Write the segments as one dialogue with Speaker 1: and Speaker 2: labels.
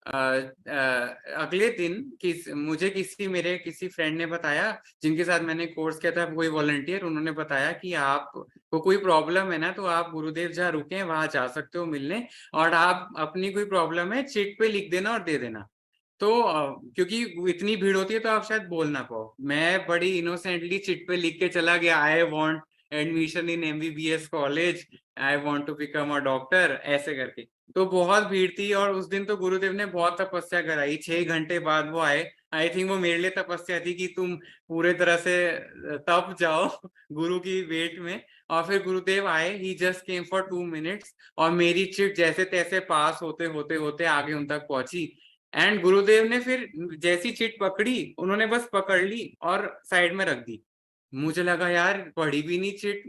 Speaker 1: अगले दिन मुझे मेरे किसी फ्रेंड ने बताया, जिनके साथ मैंने कोर्स किया था, कोई वॉलंटियर, उन्होंने बताया कि आप को कोई प्रॉब्लम है ना तो आप गुरुदेव जहाँ रुके हैं वहां जा सकते हो मिलने, और आप अपनी कोई प्रॉब्लम है चिट पे लिख देना और दे देना। तो क्योंकि इतनी भीड़ होती है तो आप शायद बोल ना पाओ, मैं बड़ी इनोसेंटली चिट पे लिख के चला गया, I want admission in MBBS college, I want to become a doctor, ऐसे करके। तो बहुत भीड़ थी, और उस दिन तो गुरुदेव ने बहुत तपस्या कराई, 6 घंटे बाद वो आए। आई थिंक वो मेरे लिए तपस्या थी कि तुम पूरे तरह से तप जाओ गुरु की वेट में। और फिर गुरुदेव आए, ही जस्ट केम फॉर 2 मिनट्स, और मेरी चिट जैसे तैसे पास होते होते होते आगे उन तक पहुंची। एंड गुरुदेव ने फिर जैसी चिट पकड़ी, उन्होंने बस पकड़ ली और साइड में रख दी। मुझे लगा यार पढ़ी भी नहीं चिट,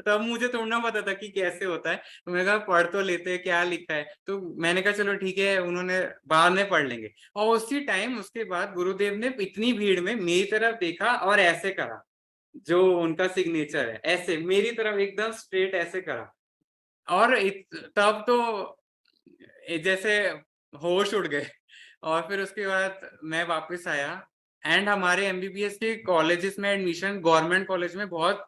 Speaker 1: तब मुझे थोड़ा ना पता था कि कैसे होता है, तो मैंने कहा पढ़ तो लेते हैं क्या लिखा है, तो मैंने कहा चलो ठीक है, उन्होंने बाद में पढ़ लेंगे। और उसी टाइम उसके बाद गुरुदेव ने इतनी भीड़ में मेरी तरफ देखा और ऐसे करा, जो उनका सिग्नेचर है, ऐसे मेरी तरफ एकदम स्ट्रेट ऐसे करा। और तब तो जैसे होश उड़ गए। और फिर उसके बाद मैं वापस आया। एंड हमारे एमबीबीएस के कॉलेजेस में एडमिशन गवर्नमेंट कॉलेज में बहुत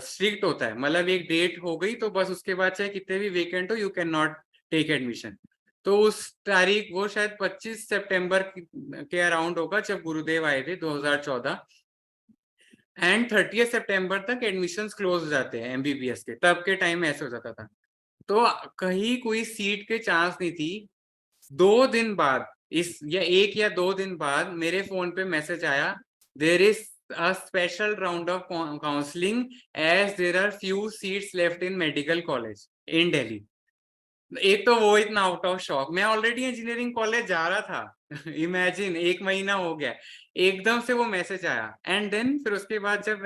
Speaker 1: स्ट्रिक्ट होता है, मतलब एक डेट हो गई तो बस उसके बाद चाहे कितने भी वेकेंट हो, you can not take admission. तो उस तारीख वो शायद 25 सितंबर के अराउंड होगा जब गुरुदेव आए थे 2014। एंड 30 सितंबर तक एडमिशंस क्लोज हो जाते हैं एमबीबीएस के, तब के टाइम में ऐसे हो जाता था। तो कहीं कोई सीट के चांस नहीं थी। 2 दिन बाद, इस या 1 या 2 दिन बाद मेरे फोन पे मैसेज आया, there is a special round of counselling as there are few seats left in medical college in Delhi. एक तो वो इतना आउट ऑफ शॉक, मैं ऑलरेडी इंजीनियरिंग कॉलेज जा रहा था इमेजिन 1 महीना हो गया, एकदम से वो मैसेज आया। एंड देन फिर उसके बाद जब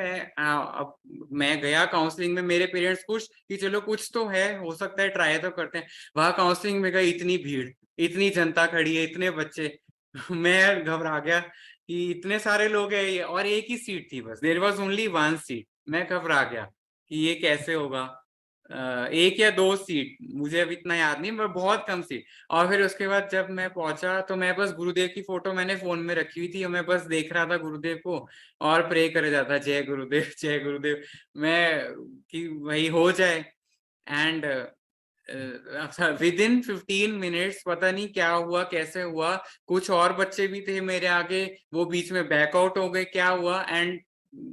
Speaker 1: मैं गया काउंसलिंग में, मेरे पेरेंट्स खुश कि चलो कुछ तो है, हो सकता है ट्राई तो करते हैं। वहां काउंसलिंग में गई, इतनी भीड़, इतनी जनता खड़ी है, इतने बच्चे मैं घबरा गया कि इतने सारे लोग हैं ये, और एक ही सीट थी बस, देयर वाज ओनली 1 सीट। मैं घबरा गया कि ये कैसे होगा। 1 या 2 सीट, मुझे अब इतना याद नहीं, पर बहुत कम सीट। और फिर उसके बाद जब मैं पहुंचा तो मैं बस गुरुदेव की फोटो मैंने फोन में रखी हुई थी, और मैं बस देख रहा था गुरुदेव को और प्रे करे जाता, जय गुरुदेव जय गुरुदेव, मैं कि वही हो जाए। एंड विद इन 15 मिनट्स पता नहीं क्या हुआ कैसे हुआ, कुछ और बच्चे भी थे मेरे आगे, वो बीच में बैकआउट हो गए, क्या हुआ, एंड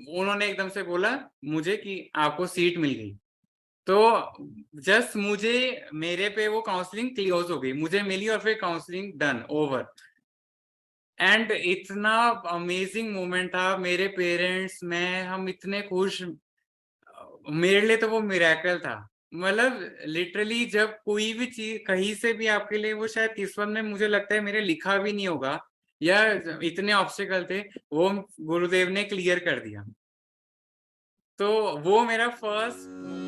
Speaker 1: उन्होंने एकदम से बोला मुझे कि आपको सीट मिल गई। तो जस्ट मुझे, मेरे पे वो काउंसलिंग क्लोज हो गई, मुझे मिली और फिर काउंसलिंग डन ओवर। एंड इतना अमेजिंग मोमेंट था, मेरे पेरेंट्स, मैं, हम इतने खुश। मेरे लिए तो वो मिरेकल था, मतलब लिटरली जब कोई भी चीज कहीं से भी आपके लिए, वो शायद किस्मत में मुझे लगता है मेरे लिखा भी नहीं होगा, या इतने ऑब्स्टिकल थे, वो गुरुदेव ने क्लियर कर दिया। तो वो मेरा फर्स्ट